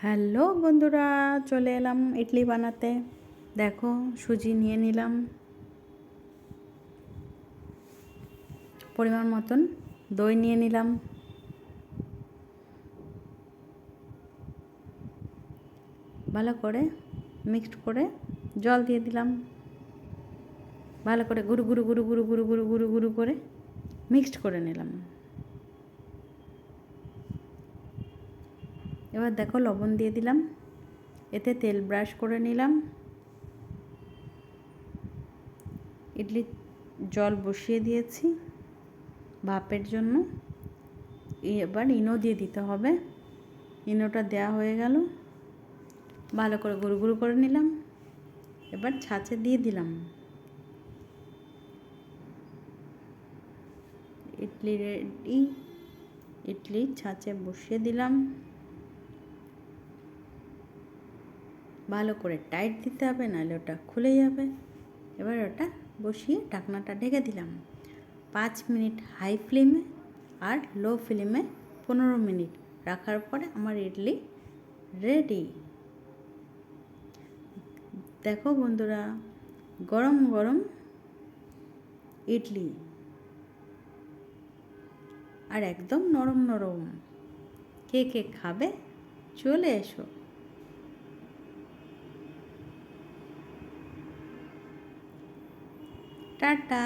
Hello বন্ধুরা, চলে এলাম ইডলি বানাতে। দেখো, সুজি নিয়ে নিলাম পরিমাণ মতন, দই নিয়ে নিলাম, ভালো করে মিক্সড করে জল দিয়ে দিলাম, ভালো করে গুরু গুরু গুরু গুরু গুরু গুরু গুরু গুরু করে মিক্সড করে নিলাম। এবার দেখো, লবণ দিয়ে দিলাম, এতে তেল ব্রাশ করে নিলাম, ইডলি জল বসিয়ে দিয়েছি ভাপের জন্য। এবার ইনো দিয়ে দিতে হবে। ইনোটা দেওয়া হয়ে গেল, ভালো করে গুঁড়ো গুঁড়ো করে নিলাম। এবার ছাঁচে দিয়ে দিলাম, ইডলি রেডি। ইডলি ছাঁচে বসিয়ে দিলাম, ভালো করে টাইট দিতে হবে, নাহলে ওটা খুলে যাবে। এবার ওটা বসিয়ে ঢাকনাটা ঢেকে দিলাম 5 মিনিট হাই ফ্লেমে আর লো ফ্লেমে 15 মিনিট রাখার পরে আমার ইডলি রেডি। দেখো বন্ধুরা, গরম গরম ইডলি আর একদম নরম নরম। কে কে খাবে চলে এসো। টাটা।